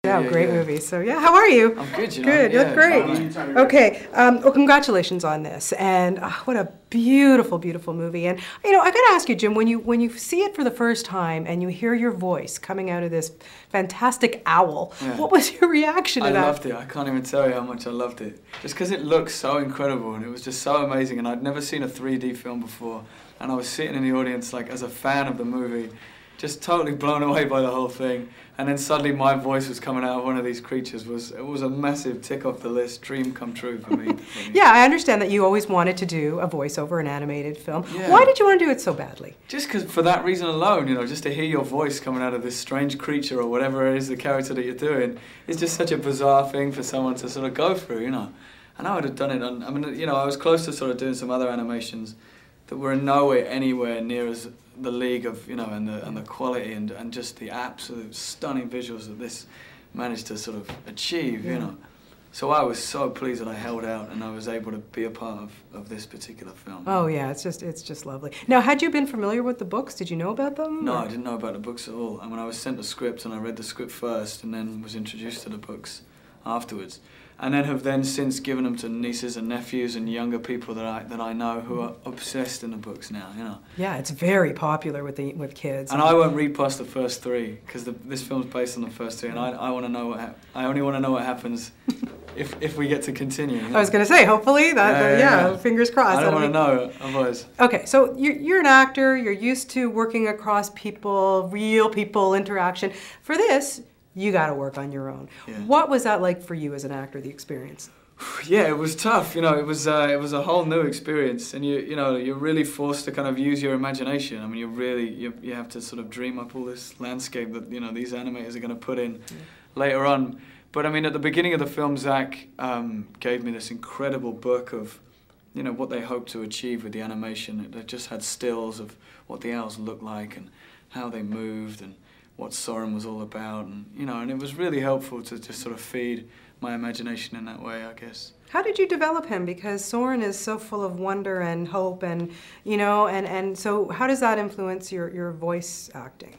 Yeah, great movie. So yeah, how are you? I'm good, you know. Good, you look great. Okay, well, congratulations on this, and what a beautiful, beautiful movie. And you know, I gotta ask you, Jim, when you see it for the first time and you hear your voice coming out of this fantastic owl, what was your reaction to that? I loved it. I can't even tell you how much I loved it. Just because it looks so incredible and it was just so amazing, and I'd never seen a 3D film before, and I was sitting in the audience like as a fan of the movie, just totally blown away by the whole thing. And then suddenly my voice was coming out of one of these creatures. It was a massive tick off the list, dream come true for me. Yeah, I understand that you always wanted to do a voiceover, an animated film. Yeah. Why did you want to do it so badly? Just because, for that reason alone, you know, just to hear your voice coming out of this strange creature or whatever it is, the character that you're doing, is just such a bizarre thing for someone to sort of go through, you know. And I would have done it on, I mean, you know, I was close to sort of doing some other animations that were anywhere near as the league of, you know, and the quality and just the absolute stunning visuals that this managed to sort of achieve, you know. So I was so pleased that I held out and I was able to be a part of this particular film. Oh yeah, it's just lovely. Now, had you been familiar with the books? Did you know about them? No, or? I didn't know about the books at all. And when I was sent the script, and I read the script first and then was introduced to the books afterwards. And then have since given them to nieces and nephews and younger people that I know who are obsessed in the books now, you know. Yeah, it's very popular with kids. And I won't read past the first three because this film's based on the first three, and I want to know I only want to know what happens if we get to continue. You know? I was going to say, hopefully yeah, fingers crossed. I don't want to know otherwise. Okay, so you're an actor. You're used to working across people, real people interaction. For this, you got to work on your own. Yeah. What was that like for you as an actor, the experience? Yeah, it was tough. You know, it was a whole new experience, and you know, you're really forced to kind of use your imagination. I mean, you have to sort of dream up all this landscape that, you know, these animators are going to put in later on. But I mean, at the beginning of the film, Zack gave me this incredible book of, you know, what they hoped to achieve with the animation. It just had stills of what the owls looked like and how they moved and what Soren was all about, and you know, and it was really helpful to just sort of feed my imagination in that way, I guess. How did you develop him? Because Soren is so full of wonder and hope, and you know, and so how does that influence your voice acting?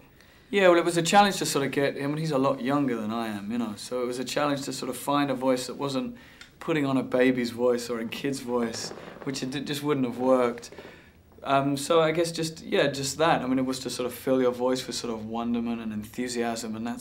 Yeah, well, it was a challenge to sort of get him. He's a lot younger than I am, you know, so it was a challenge to sort of find a voice that wasn't putting on a baby's voice or a kid's voice, which it just wouldn't have worked. So I guess just that. I mean, it was to sort of fill your voice with sort of wonderment and enthusiasm, and that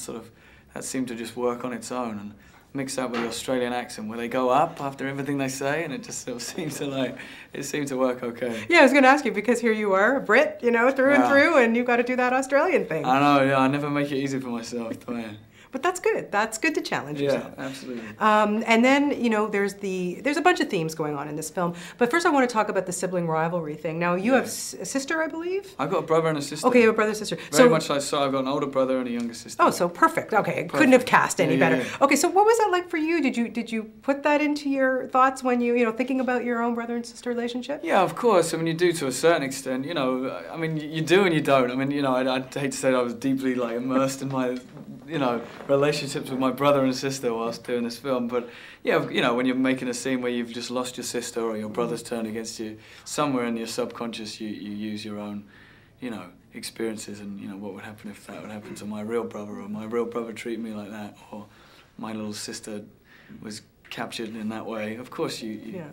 seemed to just work on its own, and mix that with the Australian accent where they go up after everything they say, and it just sort of seemed to work okay. Yeah, I was going to ask you, because here you are, a Brit, you know, through and through, and you've got to do that Australian thing. I know, yeah, I never make it easy for myself, do I? But that's good. That's good to challenge yourself. Yeah, absolutely. And then, you know, there's a bunch of themes going on in this film. But first I want to talk about the sibling rivalry thing. Now, you have a sister, I believe? I've got a brother and a sister. Okay, you have a brother and sister. Very much like so. I've got an older brother and a younger sister. Oh, so perfect. Okay, couldn't have cast any better. Yeah. Okay, so what was that like for you? Did you put that into your thoughts when you know, thinking about your own brother and sister relationship? Yeah, of course. I mean, you do to a certain extent. You know, I mean, you do and you don't. I mean, you know, I'd hate to say that I was deeply like immersed in my, you know, relationships with my brother and sister whilst doing this film, but yeah, you know, when you're making a scene where you've just lost your sister or your brother's turned against you, somewhere in your subconscious you use your own, you know, experiences, and you know, what would happen if that would happen to my real brother, or my real brother treated me like that, or my little sister was captured in that way. Of course you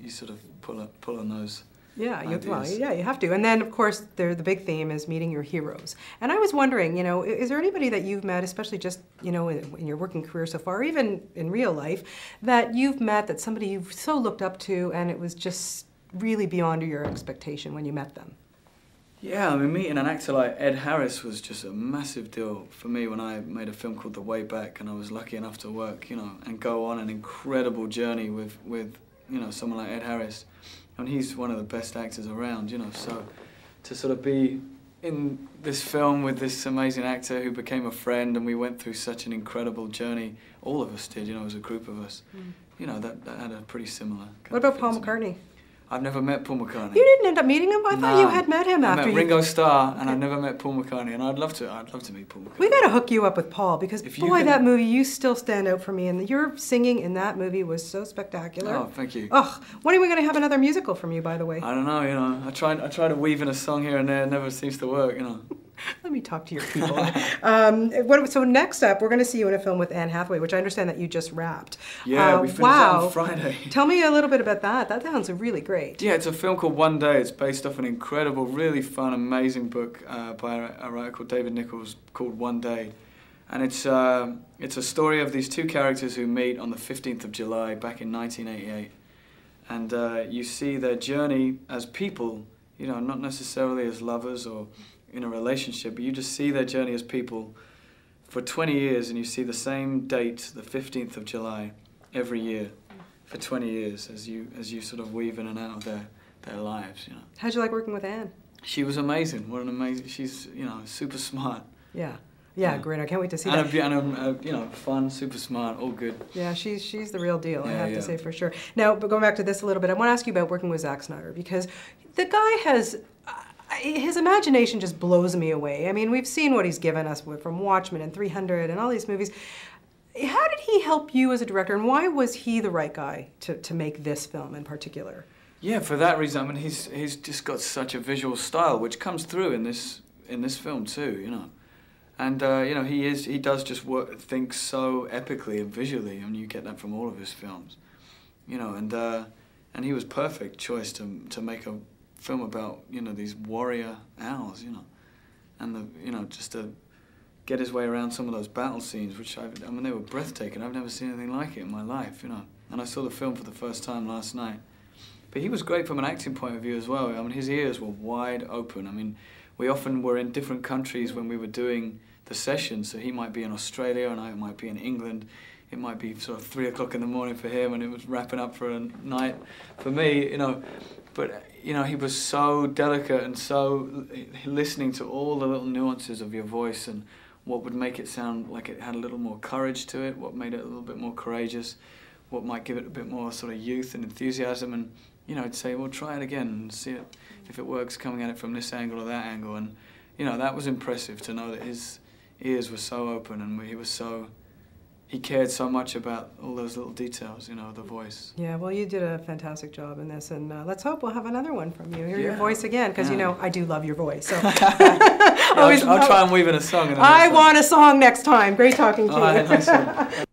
sort of pull on those. Yeah, you have to. And then, of course, the big theme is meeting your heroes. And I was wondering, you know, is there anybody that you've met, especially just, you know, in your working career so far, or even in real life, that you've met, that somebody you've so looked up to, and it was just really beyond your expectation when you met them? Yeah, I mean, meeting an actor like Ed Harris was just a massive deal for me when I made a film called The Way Back, and I was lucky enough to work, you know, and go on an incredible journey with you know, someone like Ed Harris. And he's one of the best actors around, you know, so to sort of be in this film with this amazing actor who became a friend, and we went through such an incredible journey, all of us did, you know, as a group of us, you know, that had a pretty similar kind What about Paul McCartney? I've never met Paul McCartney. You didn't end up meeting him? I thought you had met him after I met Ringo Starr, and I never met Paul McCartney, and I'd love to meet Paul McCartney. We got to hook you up with Paul, because boy, that movie, you still stand out for me, and your singing in that movie was so spectacular. Oh, thank you. Ugh, when are we going to have another musical from you, by the way? I don't know, you know, I try to weave in a song here and there, it never seems to work, you know. Let me talk to your people. So next up, we're going to see you in a film with Anne Hathaway, which I understand that you just wrapped. Yeah, we finished it on Friday. Tell me a little bit about that. That sounds really great. Yeah, it's a film called One Day. It's based off an incredible, really fun, amazing book by a writer called David Nichols called One Day. And it's a story of these two characters who meet on the 15th of July back in 1988. And you see their journey as people, you know, not necessarily as lovers or in a relationship, but you just see their journey as people for 20 years, and you see the same date, the 15th of July, every year for 20 years as you sort of weave in and out of their lives, you know. How'd you like working with Anne? She was amazing. What an amazing, she's, you know, super smart. Yeah. Yeah, great. I can't wait to see that. And you know, fun, super smart, all good. Yeah, she's the real deal, yeah, I have to say for sure. Now, but going back to this a little bit, I want to ask you about working with Zack Snyder, because the guy has, his imagination just blows me away. I mean, we've seen what he's given us from Watchmen and 300 and all these movies. How did he help you as a director, and why was he the right guy to make this film in particular? Yeah, for that reason. I mean, he's just got such a visual style, which comes through in this film too, you know. And you know, he does just think so epically and visually, and you get that from all of his films, you know. And he was perfect choice to make a film about, you know, these warrior owls, you know, and you know, just to get his way around some of those battle scenes, which I mean, they were breathtaking. I've never seen anything like it in my life, you know. And I saw the film for the first time last night. But he was great from an acting point of view as well. I mean, his ears were wide open. I mean, we often were in different countries when we were doing the session, so he might be in Australia and I might be in England. It might be sort of 3 o'clock in the morning for him, and it was wrapping up for a night for me, you know. But you know, he was so delicate and so listening to all the little nuances of your voice and what would make it sound like it had a little more courage to it, what made it a little bit more courageous, what might give it a bit more sort of youth and enthusiasm. And you know, I'd say, well, try it again and see if it works coming at it from this angle or that angle. And you know, that was impressive to know that his ears were so open and he cared so much about all those little details, you know, the voice. Yeah, well, you did a fantastic job in this, and let's hope we'll have another one from you. Hear your voice again, because you know I do love your voice. So I'll try and weave in a song. I want a song next time. Great talking to you. Nice one.